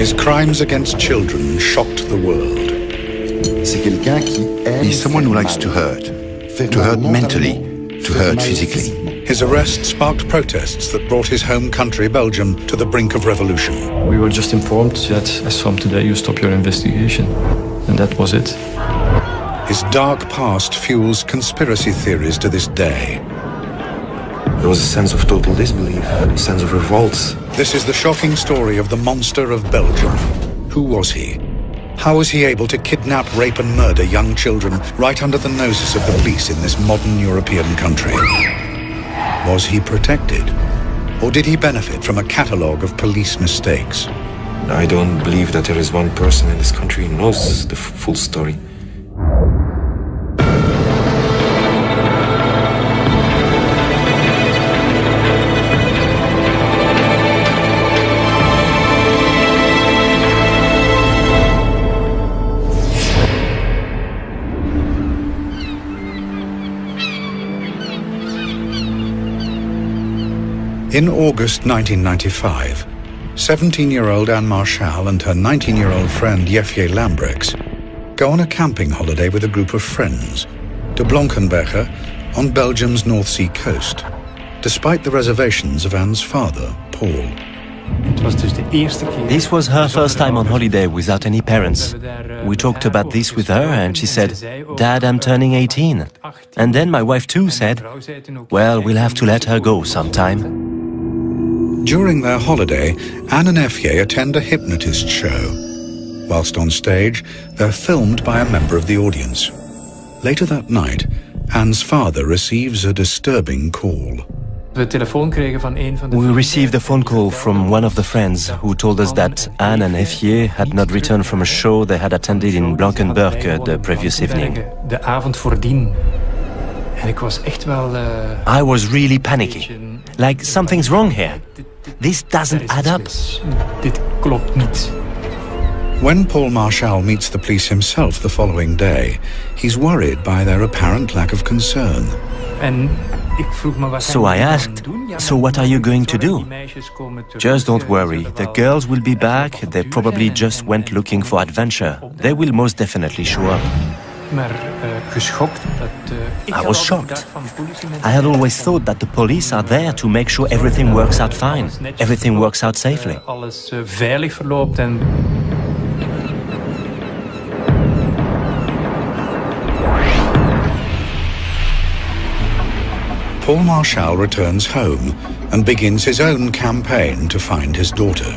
His crimes against children shocked the world. He's someone who likes to hurt mentally, to hurt physically. His arrest sparked protests that brought his home country, Belgium, to the brink of revolution. We were just informed that as from today you stop your investigation. And that was it. His dark past fuels conspiracy theories to this day. There was a sense of total disbelief, a sense of revolt. This is the shocking story of the monster of Belgium. Who was he? How was he able to kidnap, rape and murder young children right under the noses of the police in this modern European country? Was he protected? Or did he benefit from a catalogue of police mistakes? I don't believe that there is one person in this country who knows the full story. In August 1995, 17-year-old Anne Marchal and her 19-year-old friend Jefje Lambrechts go on a camping holiday with a group of friends to Blankenberge on Belgium's North Sea coast, despite the reservations of Anne's father, Paul. This was her first time on holiday without any parents. We talked about this with her and she said, "Dad, I'm turning 18. And then my wife too said, "Well, we'll have to let her go sometime." During their holiday, Anne and Jefje attend a hypnotist show. Whilst on stage, they're filmed by a member of the audience. Later that night, Anne's father receives a disturbing call. We received a phone call from one of the friends who told us that Anne and Jefje had not returned from a show they had attended in Blankenberge the previous evening. I was really panicky. Like, something's wrong here. This doesn't add up. When Paul Marchal meets the police himself the following day, he's worried by their apparent lack of concern. So I asked, "So what are you going to do?" "Just don't worry, the girls will be back. They probably just went looking for adventure. They will most definitely show up." I was shocked. I had always thought that the police are there to make sure everything works out fine, everything works out safely. Paul Marchal returns home and begins his own campaign to find his daughter.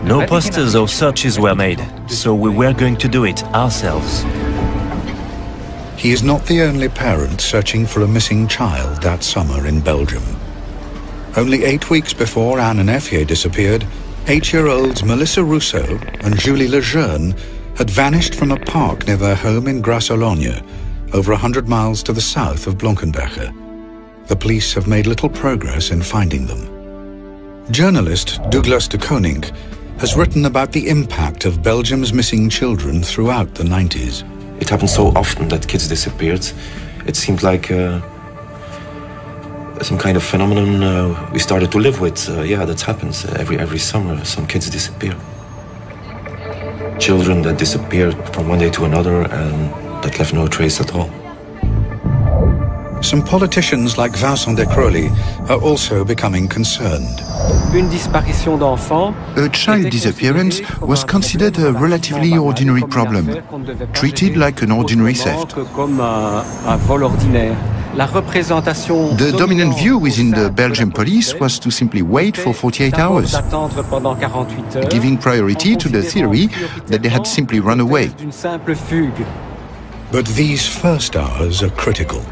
No posters or searches were made, so we were going to do it ourselves. He is not the only parent searching for a missing child that summer in Belgium. Only 8 weeks before Anne and Jefje disappeared, 8-year-olds Melissa Rousseau and Julie Lejeune had vanished from a park near their home in Grasse-Ologne, over 100 miles to the south of Blankenberge. The police have made little progress in finding them. Journalist Douglas de Koning has written about the impact of Belgium's missing children throughout the 90s. It happened so often that kids disappeared. It seemed like some kind of phenomenon we started to live with. Yeah, that happens every summer. Some kids disappear. Children that disappeared from one day to another and that left no trace at all. Some politicians like Vincent de Crowley are also becoming concerned. A child disappearance was considered a relatively ordinary problem, treated like an ordinary theft. The dominant view within the Belgian police was to simply wait for 48 hours, giving priority to the theory that they had simply run away. But these first hours are critical.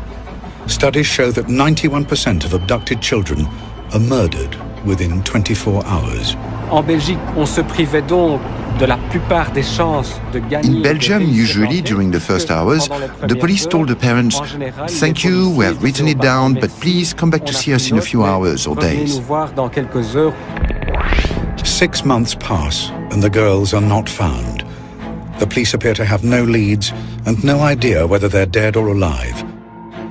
Studies show that 91% of abducted children are murdered within 24 hours. In Belgium, usually during the first hours, the police told the parents, "Thank you, we have written it down, but please come back to see us in a few hours or days." 6 months pass and the girls are not found. The police appear to have no leads and no idea whether they're dead or alive.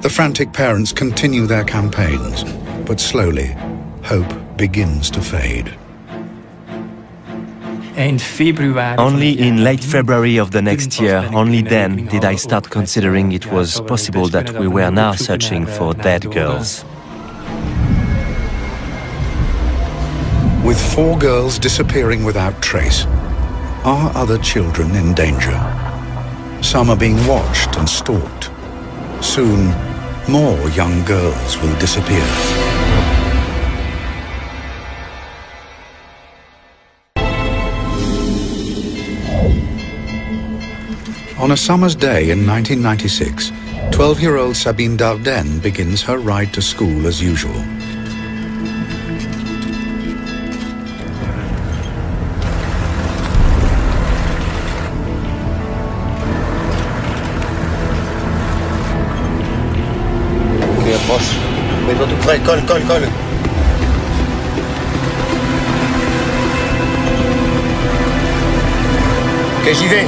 The frantic parents continue their campaigns, but slowly, hope begins to fade. Only in late February of the next year, only then did I start considering it was possible that we were now searching for dead girls. With 4 girls disappearing without trace, are other children in danger? Some are being watched and stalked. Soon, more young girls will disappear. On a summer's day in 1996, 12-year-old Sabine Dardenne begins her ride to school as usual. Ok, approche. Mets-toi tout près, colle, colle, colle. Ok, j'y vais.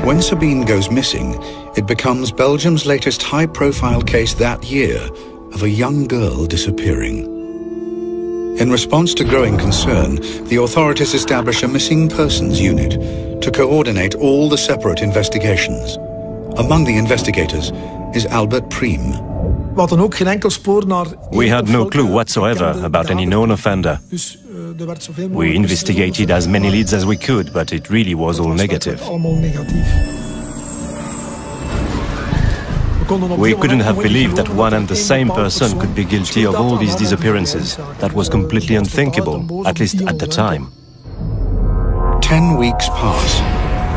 When Sabine goes missing, it becomes Belgium's latest high-profile case that year of a young girl disappearing. In response to growing concern, the authorities establish a missing persons unit to coordinate all the separate investigations. Among the investigators is Albert Priem. We had no clue whatsoever about any known offender. We investigated as many leads as we could, but it really was all negative. We couldn't have believed that one and the same person could be guilty of all these disappearances. That was completely unthinkable, at least at the time. 10 weeks pass,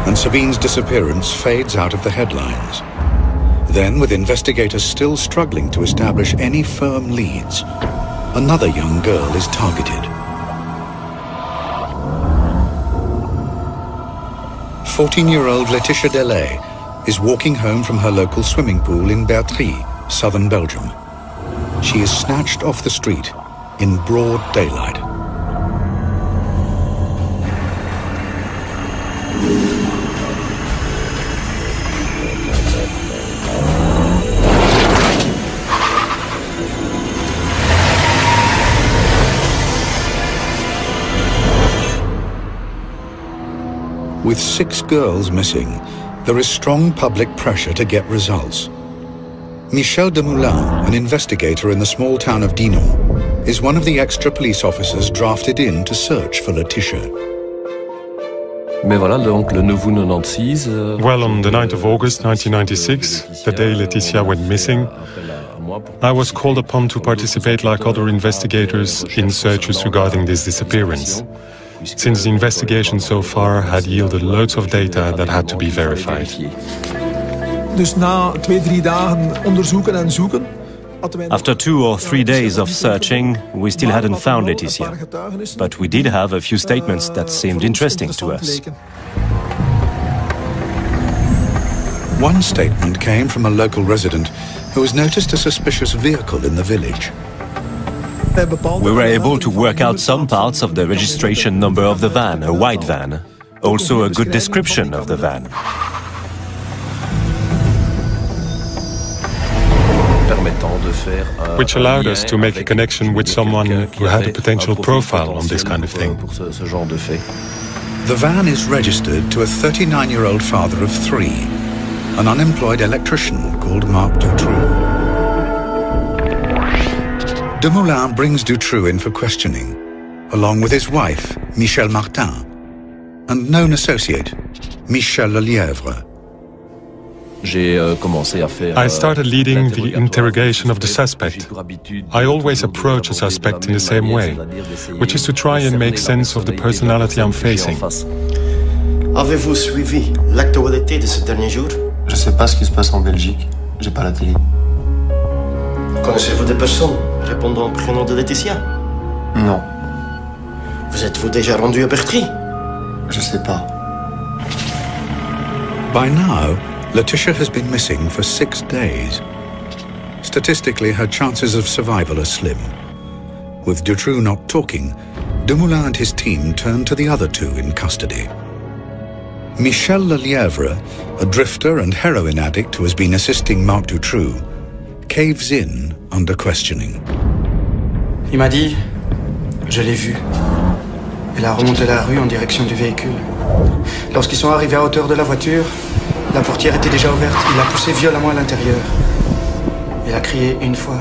and Sabine's disappearance fades out of the headlines. Then, with investigators still struggling to establish any firm leads, another young girl is targeted. 14-year-old Laetitia Delay is walking home from her local swimming pool in Bertry, southern Belgium. She is snatched off the street in broad daylight. With 6 girls missing, there is strong public pressure to get results. Michel Demoulin, an investigator in the small town of Dinan, is one of the extra police officers drafted in to search for Laetitia. Well, on the 9th of August 1996, the day Laetitia went missing, I was called upon to participate like other investigators in searches regarding this disappearance, since the investigation so far had yielded loads of data that had to be verified. After 2 or 3 days of searching, we still hadn't found Laetitia, but we did have a few statements that seemed interesting to us. One statement came from a local resident who has noticed a suspicious vehicle in the village. We were able to work out some parts of the registration number of the van, a white van, also a good description of the van. Which allowed us to make a connection with someone who had a potential profile on this kind of thing. The van is registered to a 39-year-old father of 3, an unemployed electrician called Marc Dutroux. Demoulin brings Dutroux in for questioning, along with his wife, Michel Martin, and known associate, Michel Lelièvre. I started leading the interrogation of the suspect. I always approach a suspect in the same way, which is to try and make sense of the personality I'm facing. Avez-vous suivi l'actualité de ces derniers jours? Je sais pas ce qui se passe en Belgique. J'ai pas la télé. Connaissez-vous des personnes répondant au prénom de Laetitia? Non. Vous êtes-vous déjà rendu à Bertry? Je sais pas. By now, Laetitia has been missing for 6 days. Statistically, her chances of survival are slim. With Dutroux not talking, Dumoulin and his team turned to the other two in custody. Michel Lelièvre, a drifter and heroin addict who has been assisting Marc Dutroux, caves in under questioning. Il m'a dit, je l'ai vu. Il a remonté la rue en direction du véhicule. Lorsqu'ils sont arrivés à hauteur de la voiture, la portière était déjà ouverte. Il a poussé violemment à l'intérieur. Il a crié une fois.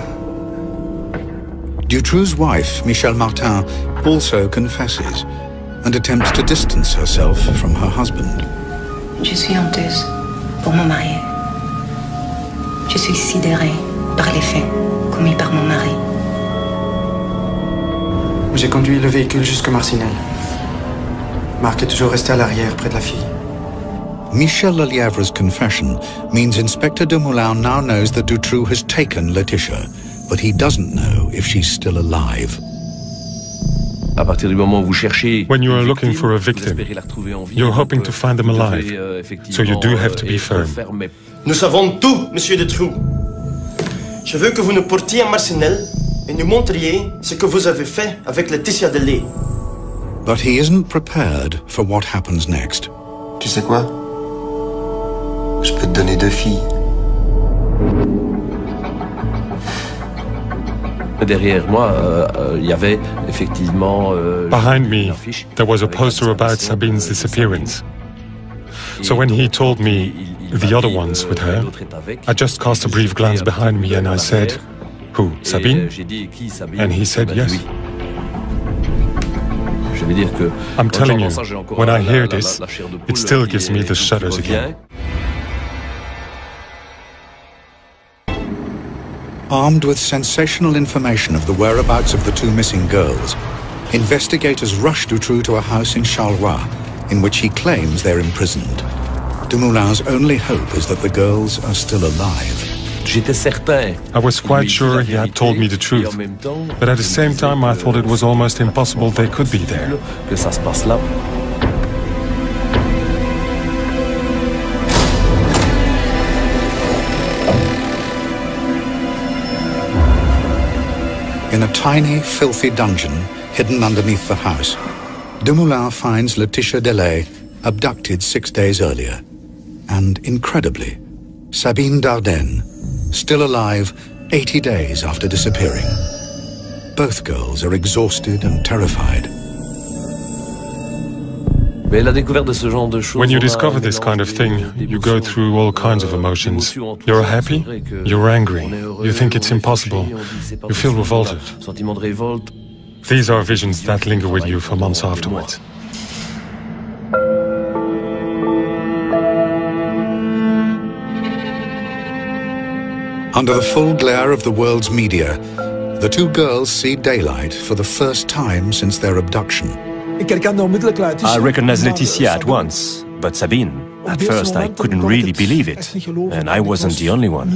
Dutroux's wife, Michelle Martin, also confesses and attempts to distance herself from her husband. Je suis honteuse pour mon mari. Je suis sidérée par les faits commis par mon mari. J'ai conduit le véhicule jusqu'à Marcinelle. Marc est toujours resté à l'arrière, près de la fille. Michel Lelièvre's confession means Inspector Dumoulin now knows that Dutroux has taken Laetitia, but he doesn't know if she's still alive. When you are looking for a victim, you're hoping to find them alive, so you do have to be firm. Nous savons tout, Monsieur Dutroux. Je veux que vous nous portiez à Marcinelle et nous montriez ce que vous avez fait avec Laetitia Delay. But he isn't prepared for what happens next. Tu sais quoi? Je peux te donner 2 filles. Behind me, there was a poster about Sabine's disappearance. So when he told me the other one's with her, I just cast a brief glance behind me and I said, "Who, Sabine?" And he said yes. I'm telling you, when I hear this, it still gives me the shudders again. Armed with sensational information of the whereabouts of the 2 missing girls, investigators rush Dutroux to a house in Charleroi, in which he claims they're imprisoned. Dumoulin's only hope is that the girls are still alive. I was quite sure he had told me the truth, but at the same time I thought it was almost impossible they could be there. In a tiny, filthy dungeon hidden underneath the house, Dumoulin finds Laetitia Delay abducted 6 days earlier. And incredibly, Sabine Dardenne, still alive 80 days after disappearing. Both girls are exhausted and terrified. When you discover this kind of thing, you go through all kinds of emotions. You're happy, you're angry, you think it's impossible, you feel revolted. These are visions that linger with you for months afterwards. Under the full glare of the world's media, the 2 girls see daylight for the first time since their abduction. I recognized Laetitia at once, but Sabine, at first I couldn't really believe it, and I wasn't the only one.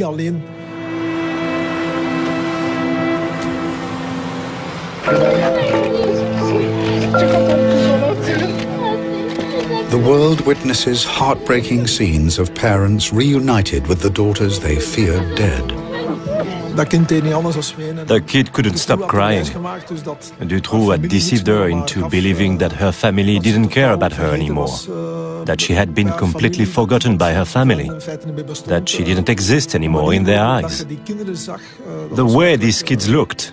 The world witnesses heartbreaking scenes of parents reunited with the daughters they feared dead. The kid couldn't stop crying. Dutroux had deceived her into believing that her family didn't care about her anymore, that she had been completely forgotten by her family, that she didn't exist anymore in their eyes. The way these kids looked,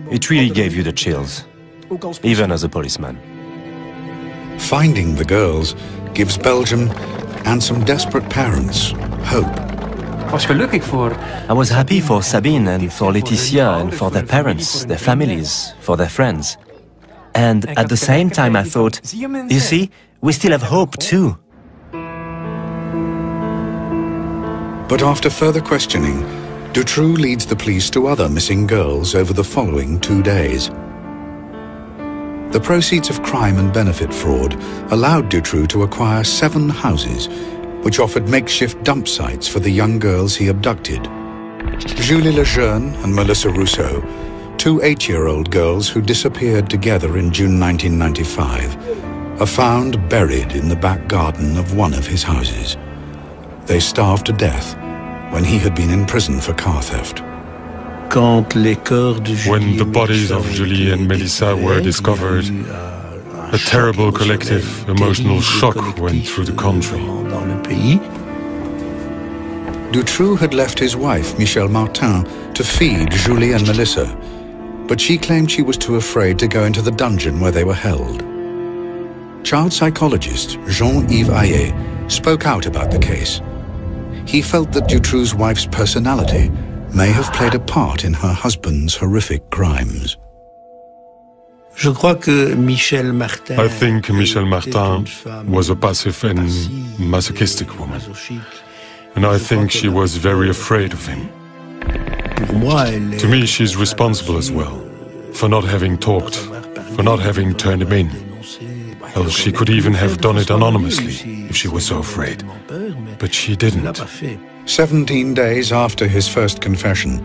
it really gave you the chills, even as a policeman. Finding the girls gives Belgium and some desperate parents hope. I was happy for Sabine and for Laetitia and for their parents, their families, for their friends. And at the same time I thought, you see, we still have hope too. But after further questioning, Dutroux leads the police to other missing girls over the following 2 days. The proceeds of crime and benefit fraud allowed Dutroux to acquire 7 houses, which offered makeshift dump sites for the young girls he abducted. Julie Lejeune and Melissa Rousseau, 2 8-year-old girls who disappeared together in June 1995, are found buried in the back garden of one of his houses. They starved to death when he had been in prison for car theft. When the bodies of Julie and Melissa were discovered, a terrible collective emotional shock went through the country. Dutroux had left his wife, Michel Martin, to feed Julie and Melissa, but she claimed she was too afraid to go into the dungeon where they were held. Child psychologist Jean-Yves Ayer spoke out about the case. He felt that Dutroux's wife's personality may have played a part in her husband's horrific crimes. I think Michel Martin was a passive and masochistic woman, and I think she was very afraid of him. To me, she's responsible as well, for not having talked, for not having turned him in. Well, she could even have done it anonymously, if she was so afraid. But she didn't. 17 days after his first confession,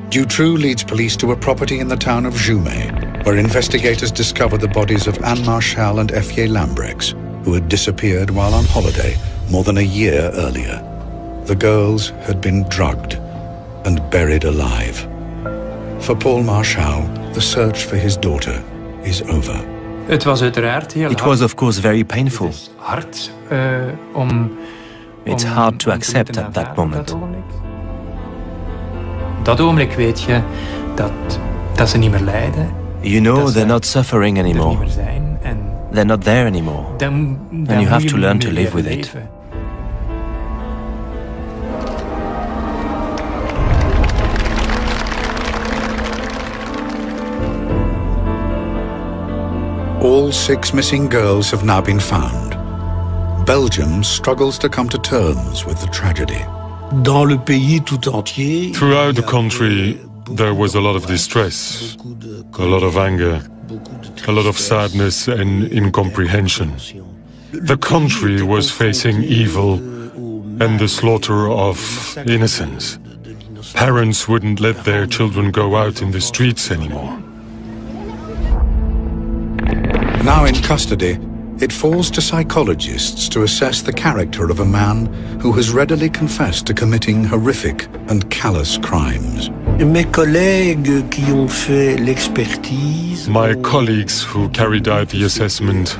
Dutroux leads police to a property in the town of Jumet, where investigators discover the bodies of Anne Marchal and Effier Lambrex, who had disappeared while on holiday more than a year earlier. The girls had been drugged and buried alive. For Paul Marchal, the search for his daughter is over. It was, of course, very painful. It's hard to accept at that moment. You know they're not suffering anymore. They're not there anymore. And you have to learn to live with it. All 6 missing girls have now been found. Belgium struggles to come to terms with the tragedy. Throughout the country, there was a lot of distress, a lot of anger, a lot of sadness and incomprehension. The country was facing evil and the slaughter of innocents. Parents wouldn't let their children go out in the streets anymore. Now in custody, it falls to psychologists to assess the character of a man who has readily confessed to committing horrific and callous crimes. My colleagues who carried out the assessment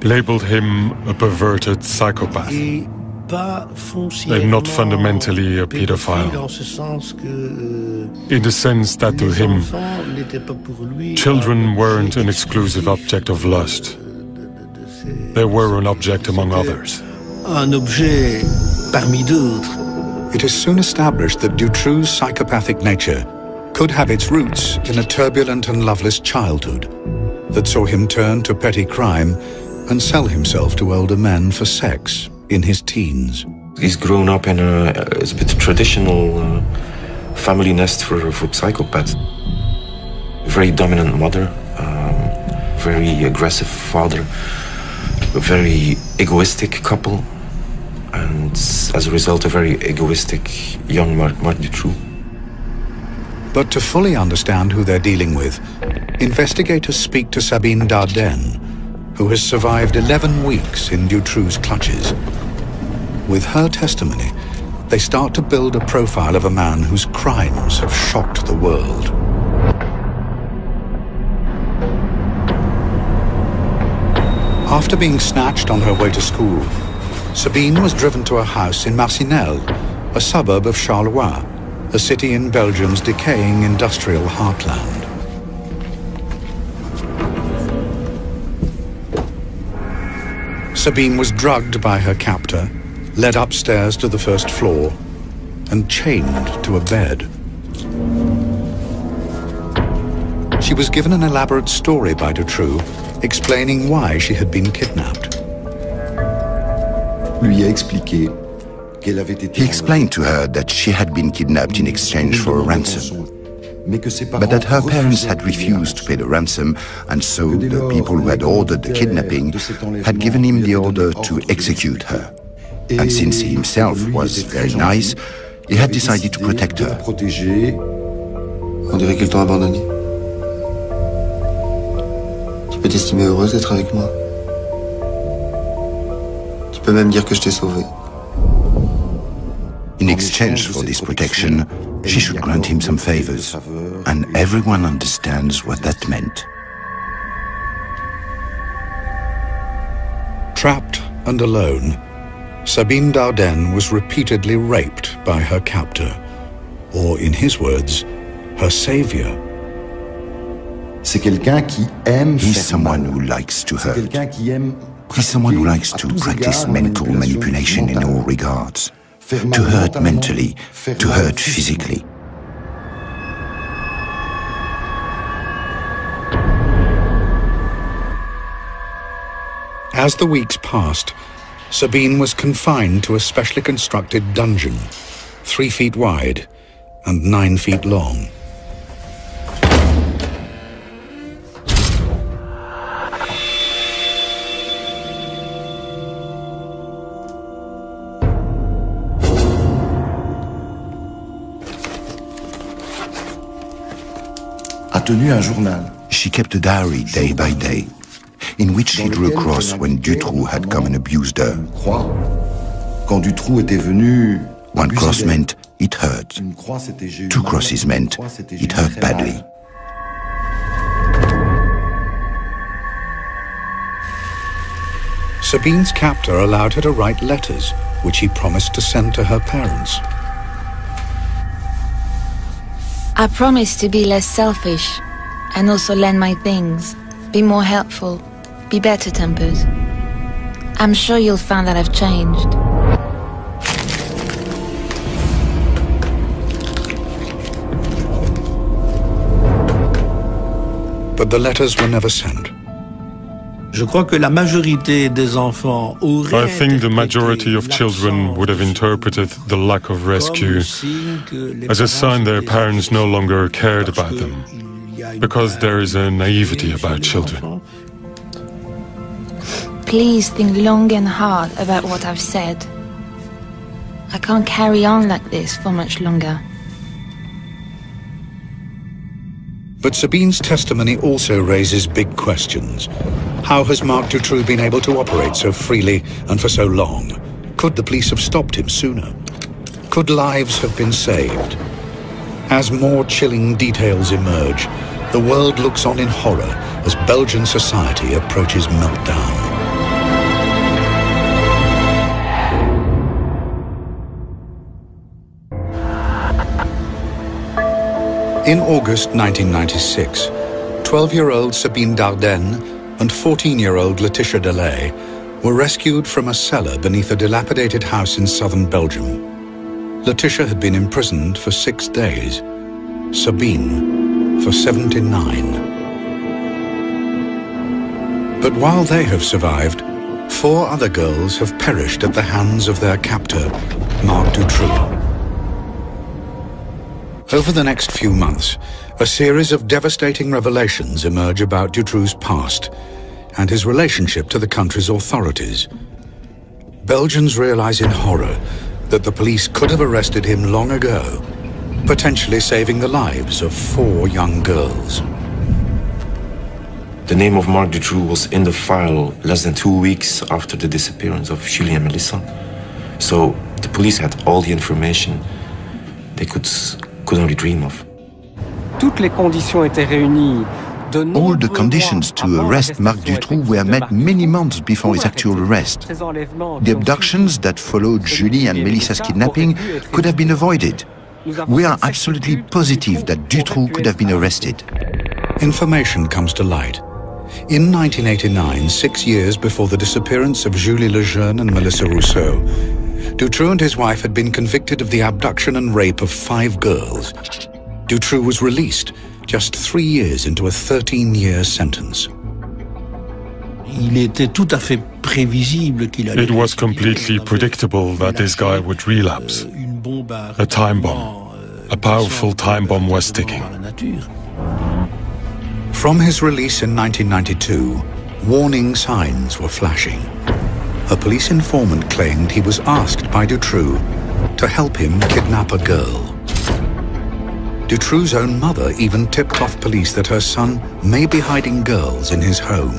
labeled him a perverted psychopath, and not fundamentally a pedophile, in the sense that to him, children weren't an exclusive object of lust. They were an object among others. It is soon established that Dutroux's psychopathic nature could have its roots in a turbulent and loveless childhood that saw him turn to petty crime and sell himself to older men for sex in his teens. He's grown up in it's a bit traditional family nest for psychopaths. Very dominant mother, very aggressive father, a very egoistic couple, and as a result, a very egoistic young Marc Dutroux. But to fully understand who they're dealing with, investigators speak to Sabine Dardenne, who has survived 11 weeks in Dutroux's clutches. With her testimony, they start to build a profile of a man whose crimes have shocked the world. After being snatched on her way to school, Sabine was driven to a house in Marcinelle, a suburb of Charleroi, a city in Belgium's decaying industrial heartland. Sabine was drugged by her captor, led upstairs to the first floor, and chained to a bed. She was given an elaborate story by Dutroux, explaining why she had been kidnapped. He explained to her that she had been kidnapped in exchange for a ransom, but that her parents had refused to pay the ransom, and so the people who had ordered the kidnapping had given him the order to execute her. And since he himself was very nice, he had decided to protect her. On dirait qu'ils t'ont abandonné. Tu peux t'estimer heureuse d'être avec moi. Tu peux même dire que je t'ai sauvée. In exchange for this protection, she should grant him some favors, and everyone understands what that meant. Trapped and alone, Sabine Dardenne was repeatedly raped by her captor, or in his words, her savior. He's someone who likes to hurt. He's someone who likes to practice mental manipulation in all regards. To hurt mentally, to hurt physically. As the weeks passed, Sabine was confined to a specially constructed dungeon, 3 feet wide and 9 feet long. She kept a diary day by day, in which she drew a cross when Dutroux had come and abused her. One cross meant it hurt. 2 crosses meant it hurt badly. Sabine's captor allowed her to write letters, which he promised to send to her parents. I promise to be less selfish and also lend my things, be more helpful, be better-tempered. I'm sure you'll find that I've changed. But the letters were never sent. I think the majority of children would have interpreted the lack of rescue as a sign their parents no longer cared about them, because there is a naivety about children. Please think long and hard about what I've said. I can't carry on like this for much longer. But Sabine's testimony also raises big questions. How has Marc Dutroux been able to operate so freely and for so long? Could the police have stopped him sooner? Could lives have been saved? As more chilling details emerge, the world looks on in horror as Belgian society approaches meltdown. In August 1996, 12-year-old Sabine Dardenne and 14-year-old Laetitia Delay were rescued from a cellar beneath a dilapidated house in southern Belgium. Laetitia had been imprisoned for 6 days, Sabine for 79. But while they have survived, 4 other girls have perished at the hands of their captor, Marc Dutroux. Over the next few months, a series of devastating revelations emerge about Dutroux's past and his relationship to the country's authorities. Belgians realize in horror that the police could have arrested him long ago, potentially saving the lives of 4 young girls. The name of Marc Dutroux was in the file less than 2 weeks after the disappearance of Julie and Melissa. So the police had all the information they could only dream of. All the conditions to arrest Marc Dutroux were met many months before his actual arrest. The abductions that followed Julie and Melissa's kidnapping could have been avoided. We are absolutely positive that Dutroux could have been arrested. Information comes to light. In 1989, 6 years before the disappearance of Julie Lejeune and Melissa Rousseau, Dutroux and his wife had been convicted of the abduction and rape of 5 girls. Dutroux was released just 3 years into a 13-year sentence. It was completely predictable that this guy would relapse. A time bomb. A powerful time bomb was ticking. From his release in 1992, warning signs were flashing. A police informant claimed he was asked by Dutroux to help him kidnap a girl. Dutroux's own mother even tipped off police that her son may be hiding girls in his home.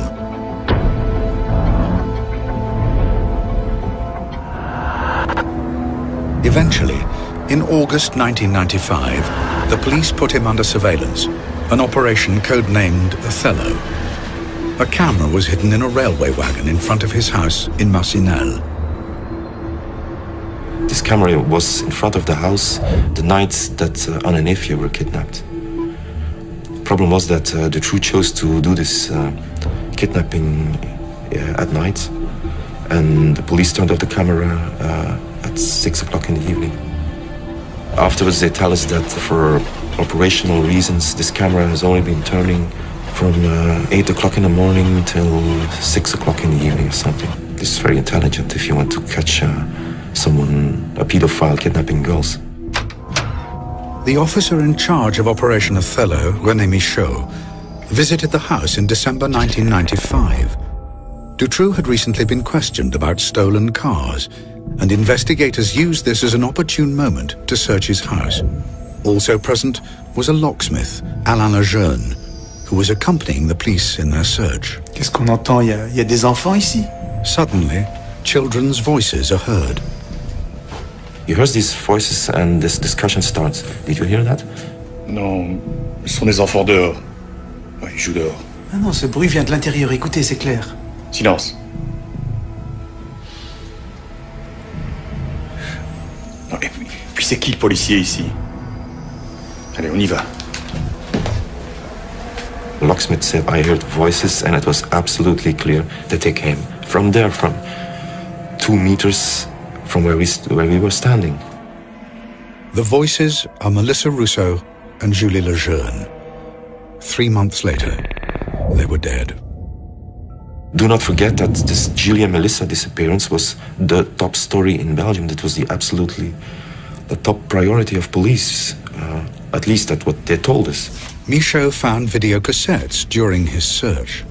Eventually, In August 1995, the police put him under surveillance, an operation codenamed Othello. A camera was hidden in a railway wagon in front of his house in Marcinelle. This camera was in front of the house the night that Anne and Efje were kidnapped. The problem was that Dutroux chose to do this kidnapping at night, and the police turned off the camera at 6 o'clock in the evening. Afterwards, they tell us that for operational reasons, this camera has only been turning from 8 o'clock in the morning till 6 o'clock in the evening or something. This is very intelligent if you want to catch someone, a pedophile, kidnapping girls. The officer in charge of Operation Othello, René Michaud, visited the house in December 1995. Dutroux had recently been questioned about stolen cars, and investigators used this as an opportune moment to search his house. Also present was a locksmith, Alain Lejeune, who was accompanying the police in their search. Qu'est-ce qu'on entend? Il y a des enfants ici? Suddenly, children's voices are heard. You heard these voices and this discussion starts. Did you hear that? Non, ce sont des enfants dehors. Ouais, ils jouent dehors. Ah non, ce bruit vient de l'intérieur. Écoutez, c'est clair. Silence. Non, et puis c'est qui le policier ici? Allez, on y va. The locksmith said, I heard voices and it was absolutely clear that they came from there, from 2 meters from where we were standing. The voices are Melissa Rousseau and Julie Lejeune. 3 months later, they were dead. Do not forget that this Julie and Melissa disappearance was the top story in Belgium. That was the top priority of police, at least that's what they told us. Michaud found video cassettes during his search.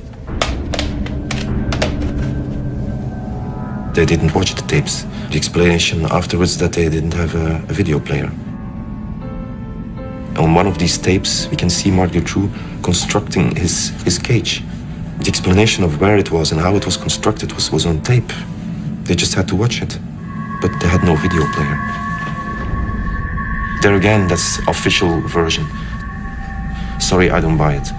They didn't watch the tapes. The explanation afterwards that they didn't have a video player. On one of these tapes, we can see Marc Dutroux constructing his cage. The explanation of where it was and how it was constructed was on tape. They just had to watch it, but they had no video player. There again, that's official version. Sorry, I don't buy it.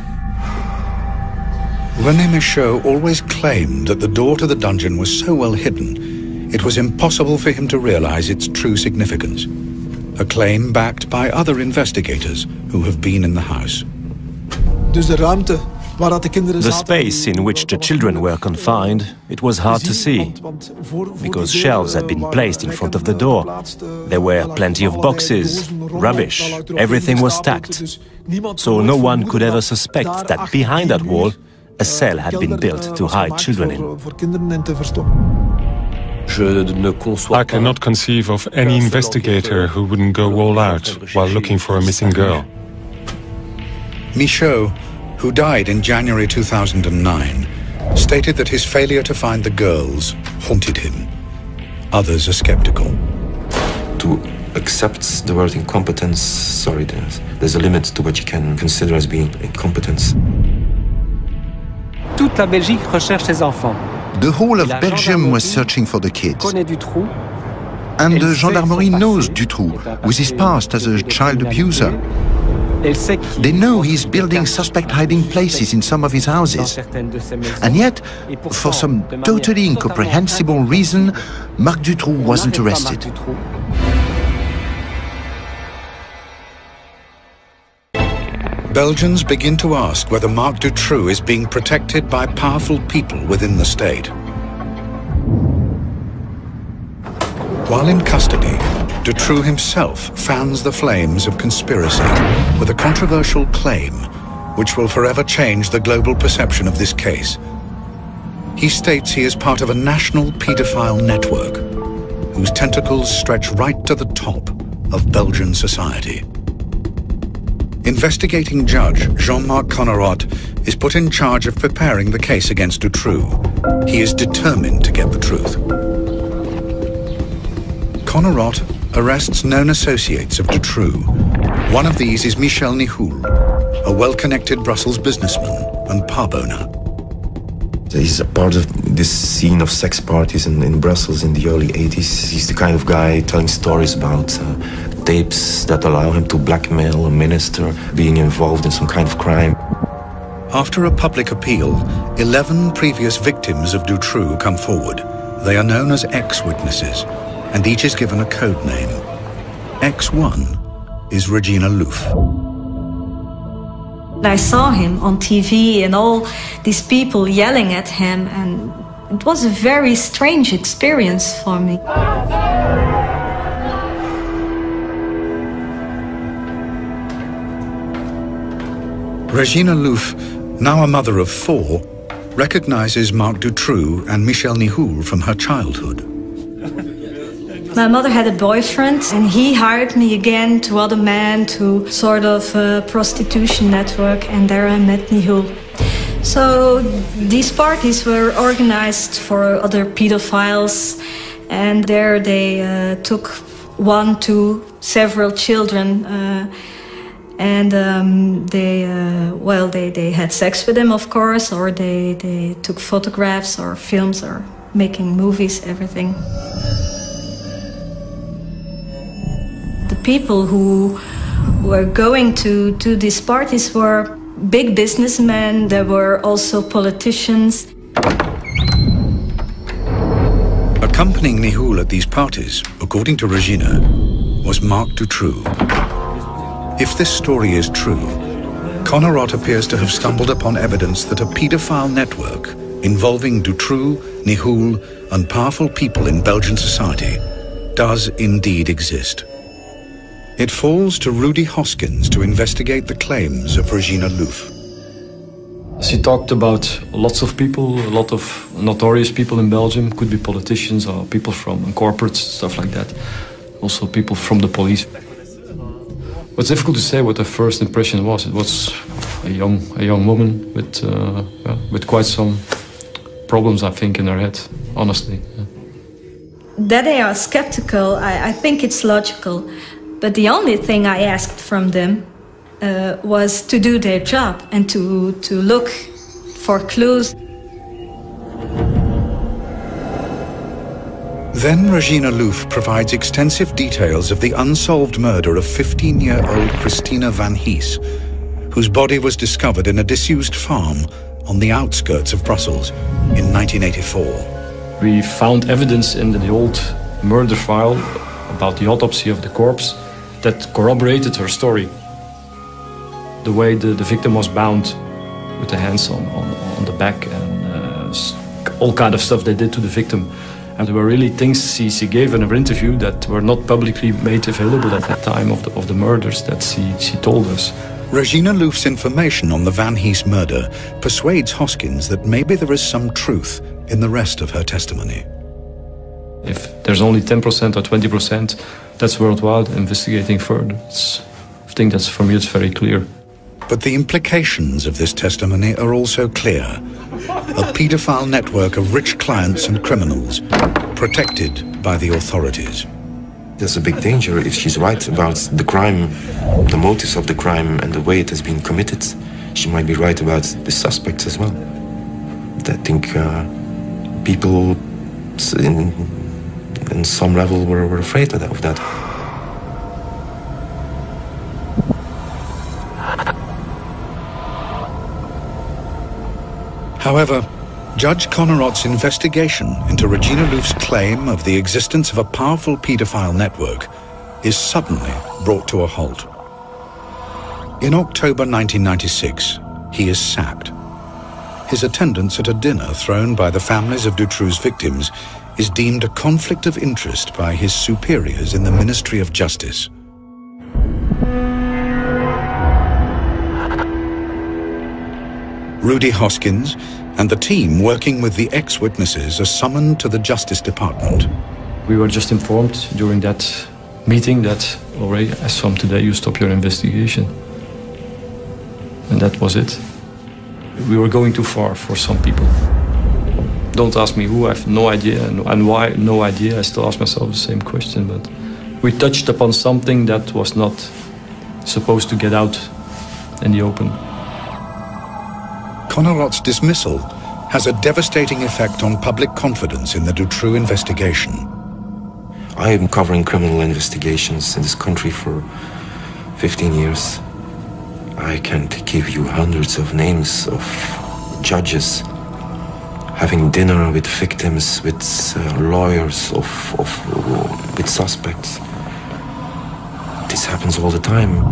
René Michaud always claimed that the door to the dungeon was so well hidden, it was impossible for him to realize its true significance. A claim backed by other investigators who have been in the house. The space in which the children were confined, it was hard to see, because shelves had been placed in front of the door. There were plenty of boxes, rubbish, everything was stacked. So no one could ever suspect that behind that wall, a cell had been built to hide children in. I cannot conceive of any investigator who wouldn't go all out while looking for a missing girl. Michaud, who died in January 2009, stated that his failure to find the girls haunted him. Others are skeptical. To accept the word incompetence, sorry, there's a limit to what you can consider as being incompetence. Toute la Belgique recherche ses enfants. The whole of Belgium was searching for the kids. And the gendarmerie knows Dutroux, with his past as a child abuser. They know he's building suspect hiding places in some of his houses. And yet, for some totally incomprehensible reason, Marc Dutroux wasn't arrested. Belgians begin to ask whether Marc Dutroux is being protected by powerful people within the state. While in custody, Dutroux himself fans the flames of conspiracy with a controversial claim which will forever change the global perception of this case. He states he is part of a national paedophile network whose tentacles stretch right to the top of Belgian society. Investigating judge Jean-Marc Connerot is put in charge of preparing the case against Dutroux. He is determined to get the truth. Connerot arrests known associates of Dutroux. One of these is Michel Nihoul, a well-connected Brussels businessman and pub owner. He's a part of this scene of sex parties in Brussels in the early 80s. He's the kind of guy telling stories about tapes that allow him to blackmail a minister being involved in some kind of crime. After a public appeal, 11 previous victims of Dutroux come forward. They are known as X-witnesses, and each is given a code name. X1 is Regina Louf. I saw him on TV and all these people yelling at him, and it was a very strange experience for me. Regina Louf, now a mother of 4, recognizes Marc Dutroux and Michel Nihoul from her childhood. My mother had a boyfriend, and he hired me again to other men to sort of a prostitution network, and there I met Nihoul. So these parties were organized for other pedophiles, and there they took 1 to several children, and they had sex with them, of course, or they took photographs or films or making movies, everything. The people who were going to these parties were big businessmen. There were also politicians. Accompanying Nihoul at these parties, according to Regina, was Marc Dutroux. If this story is true, Connerot appears to have stumbled upon evidence that a paedophile network involving Dutroux, Nihoul, and powerful people in Belgian society does indeed exist. It falls to Rudy Hoskins to investigate the claims of Regina Louf. She talked about lots of people, a lot of notorious people in Belgium, could be politicians or people from corporates, stuff like that. Also people from the police. It's difficult to say what the first impression was. It was a young woman with quite some problems, I think, in her head, honestly. Yeah. That they are skeptical, I think it's logical. But the only thing I asked from them was to do their job and to look for clues. Then Regina Louf provides extensive details of the unsolved murder of 15-year-old Christina van Hees, whose body was discovered in a disused farm on the outskirts of Brussels in 1984. We found evidence in the old murder file about the autopsy of the corpse that corroborated her story. The way the victim was bound with the hands on the back and all kind of stuff they did to the victim. And there were really things she gave in her interview that were not publicly made available at that time of the murders that she told us. Regina Louf's information on the Van Hees murder persuades Hoskins that maybe there is some truth in the rest of her testimony. If there's only 10% or 20%, that's worthwhile investigating further. I think that's, for me, it's very clear. But the implications of this testimony are also clear. A paedophile network of rich clients and criminals, protected by the authorities. There's a big danger if she's right about the crime, the motives of the crime and the way it has been committed. She might be right about the suspects as well. I think people in some level were afraid of that. However, Judge Connerot's investigation into Regina Louf's claim of the existence of a powerful paedophile network is suddenly brought to a halt. In October 1996, he is sacked. His attendance at a dinner thrown by the families of Dutroux's victims is deemed a conflict of interest by his superiors in the Ministry of Justice. Rudy Hoskins and the team working with the ex-witnesses are summoned to the Justice Department. We were just informed during that meeting that already, as from today, you stop your investigation. And that was it. We were going too far for some people. Don't ask me who, I have no idea, and why, no idea. I still ask myself the same question, but we touched upon something that was not supposed to get out in the open. Connerot's dismissal has a devastating effect on public confidence in the Dutroux investigation. I am covering criminal investigations in this country for 15 years. I can't give you hundreds of names of judges having dinner with victims, with lawyers, with suspects. This happens all the time.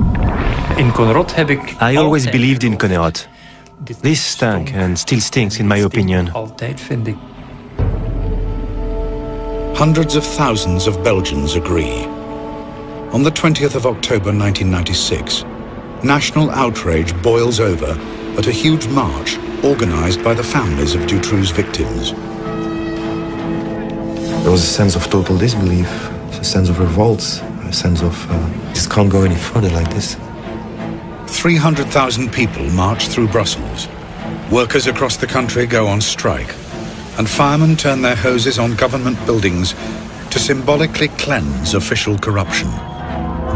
I always believed in Connerot. This stank and still stinks, in my opinion. Hundreds of thousands of Belgians agree. On the 20th of October 1996, national outrage boils over at a huge march organized by the families of Dutroux' victims. There was a sense of total disbelief, a sense of revolt, a sense of this can't go any further like this. 300,000 people march through Brussels. Workers across the country go on strike, and firemen turn their hoses on government buildings to symbolically cleanse official corruption.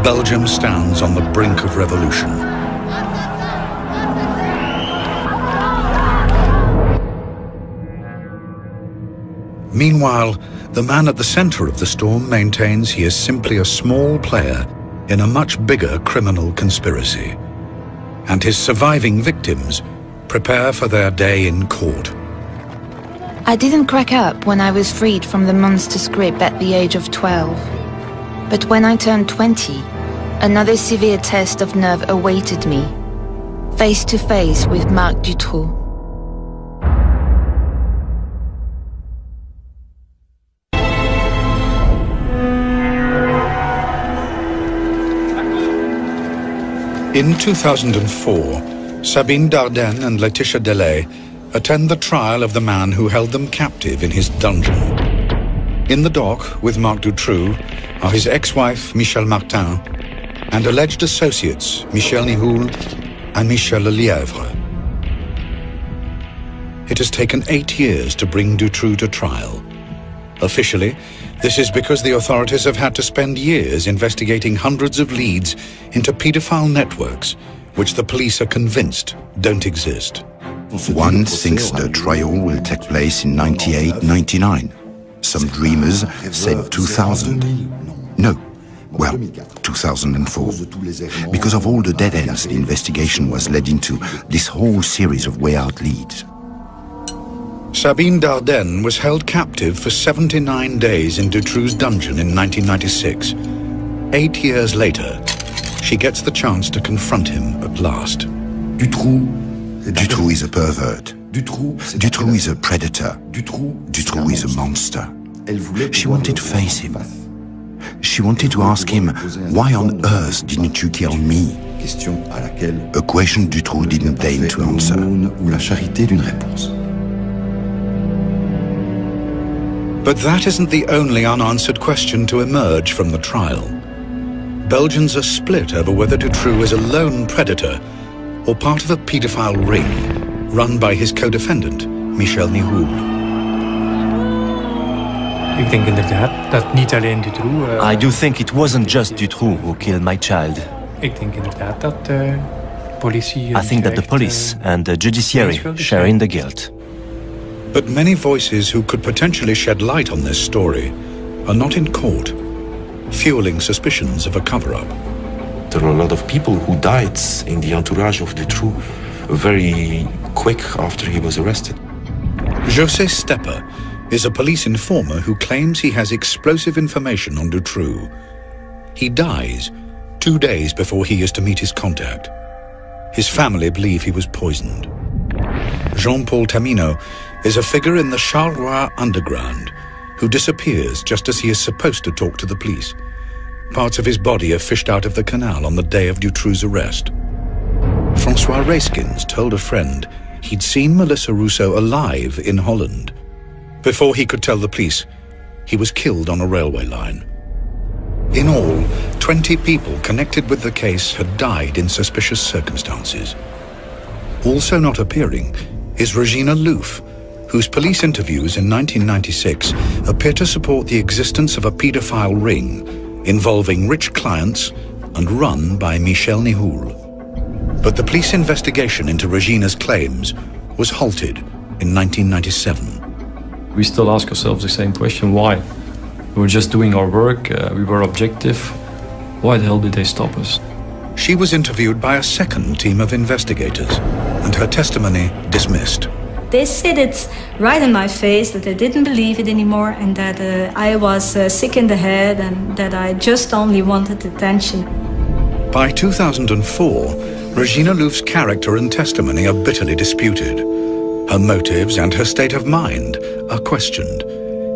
Belgium stands on the brink of revolution. Meanwhile, the man at the center of the storm maintains he is simply a small player in a much bigger criminal conspiracy. And his surviving victims prepare for their day in court. I didn't crack up when I was freed from the monster's grip at the age of 12. But when I turned 20, another severe test of nerve awaited me, face to face with Marc Dutroux. In 2004, Sabine Dardenne and Laetitia Delay attend the trial of the man who held them captive in his dungeon. In the dock with Marc Dutroux are his ex-wife Michel Martin and alleged associates Michel Nihoul and Michel Lelièvre. It has taken 8 years to bring Dutroux to trial. Officially, this is because the authorities have had to spend years investigating hundreds of leads into paedophile networks, which the police are convinced don't exist. One thinks the trial will take place in 98-99. Some dreamers said 2000. No, well, 2004. Because of all the dead ends the investigation was led into, this whole series of way out leads. Sabine Dardenne was held captive for 79 days in Dutroux' dungeon in 1996. 8 years later, she gets the chance to confront him at last. Dutroux is a pervert. Dutroux is a predator. Dutroux is a monster. She wanted to face him. She wanted to ask him, why on earth didn't you kill me? A question Dutroux didn't deign to answer. But that isn't the only unanswered question to emerge from the trial. Belgians are split over whether Dutroux is a lone predator or part of a paedophile ring run by his co-defendant, Michel Nihoul. I do think it wasn't just Dutroux who killed my child. I think that the police and the judiciary share in the guilt. But many voices who could potentially shed light on this story are not in court, fueling suspicions of a cover-up. There are a lot of people who died in the entourage of Dutroux very quick after he was arrested. José Stepper is a police informer who claims he has explosive information on Dutroux. He dies 2 days before he is to meet his contact. His family believe he was poisoned. Jean-Paul Tamino is a figure in the Charleroi underground who disappears just as he is supposed to talk to the police. Parts of his body are fished out of the canal on the day of Dutroux' arrest. François Rayskins told a friend he'd seen Melissa Rousseau alive in Holland. Before he could tell the police, he was killed on a railway line. In all, 20 people connected with the case had died in suspicious circumstances. Also not appearing is Regina Louf, whose police interviews in 1996 appear to support the existence of a paedophile ring involving rich clients and run by Michel Nihoul. But the police investigation into Regina's claims was halted in 1997. We still ask ourselves the same question, why? We were just doing our work, we were objective. Why the hell did they stop us? She was interviewed by a second team of investigators, and her testimony dismissed. They said it right in my face that they didn't believe it anymore and that I was sick in the head and that I just only wanted attention. By 2004, Regina Louf's character and testimony are bitterly disputed. Her motives and her state of mind are questioned,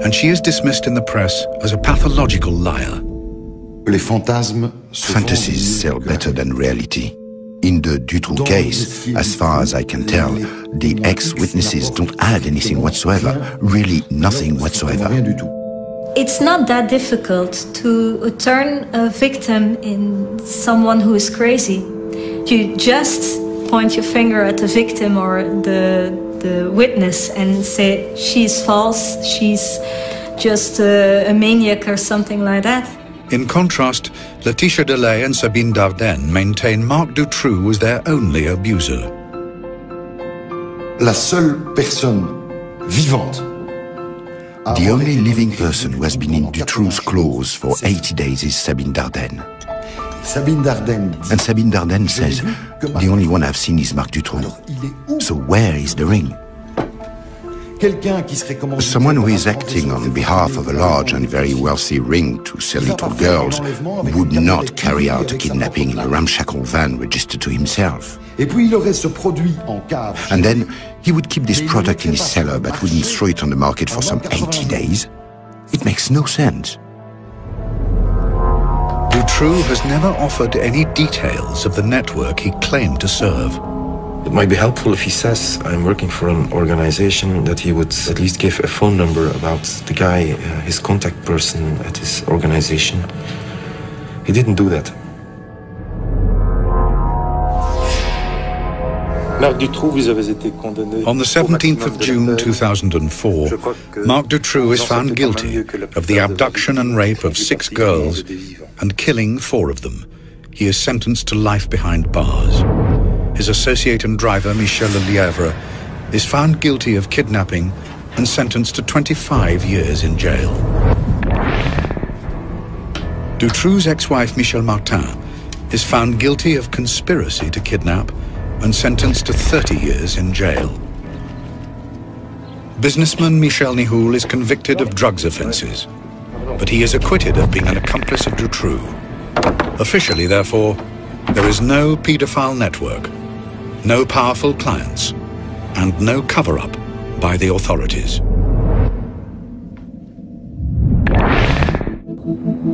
and she is dismissed in the press as a pathological liar. Fantasies sell better than reality. In the Dutroux case, as far as I can tell, the ex-witnesses don't add anything whatsoever, really nothing whatsoever. It's not that difficult to turn a victim in someone who is crazy. You just point your finger at the victim or the witness and say, she's false, she's just a maniac or something like that. In contrast, Laetitia Delay and Sabine Dardenne maintain Marc Dutroux was their only abuser. La seule personne vivante. The only living person who has been in Dutroux's claws for 80 days is Sabine Dardenne. And Sabine Dardenne says, the only one I've seen is Marc Dutroux. So where is the ring? Someone who is acting on behalf of a large and very wealthy ring to sell little girls would not carry out a kidnapping in a ramshackle van registered to himself. And then he would keep this product in his cellar but wouldn't throw it on the market for some 80 days. It makes no sense. Dutroux has never offered any details of the network he claimed to serve. It might be helpful if he says, I'm working for an organization, that he would at least give a phone number about the guy, his contact person at his organization. He didn't do that. On the 17th of June 2004, Marc Dutroux is found guilty of the abduction and rape of 6 girls and killing 4 of them. He is sentenced to life behind bars. His associate and driver, Michel Lelièvre, is found guilty of kidnapping and sentenced to 25 years in jail. Dutroux's ex-wife, Michel Martin, is found guilty of conspiracy to kidnap and sentenced to 30 years in jail. Businessman Michel Nihoul is convicted of drugs offences, but he is acquitted of being an accomplice of Dutroux. Officially, therefore, there is no paedophile network, no powerful clients, and no cover-up by the authorities.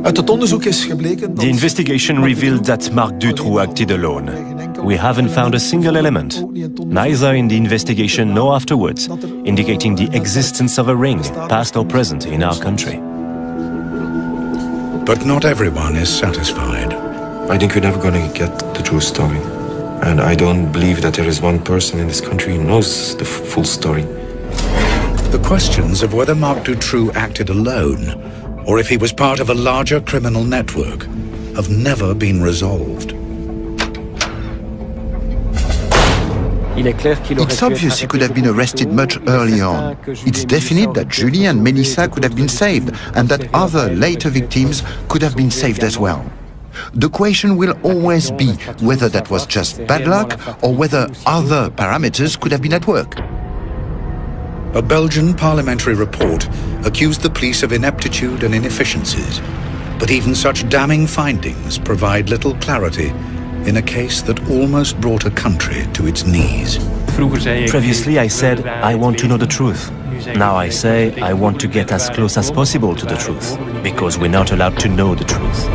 The investigation revealed that Marc Dutroux acted alone. We haven't found a single element, neither in the investigation nor afterwards, indicating the existence of a ring, past or present, in our country. But not everyone is satisfied. I think we're never going to get the true story. And I don't believe that there is one person in this country who knows the full story. The questions of whether Marc Dutroux acted alone, or if he was part of a larger criminal network, have never been resolved. It's obvious he could have been arrested much earlier on. It's definite that Julie and Melissa could have been saved, and that other later victims could have been saved as well. The question will always be whether that was just bad luck or whether other parameters could have been at work. A Belgian parliamentary report accused the police of ineptitude and inefficiencies, but even such damning findings provide little clarity in a case that almost brought a country to its knees. Previously I said, I want to know the truth. Now I say, I want to get as close as possible to the truth, because we're not allowed to know the truth.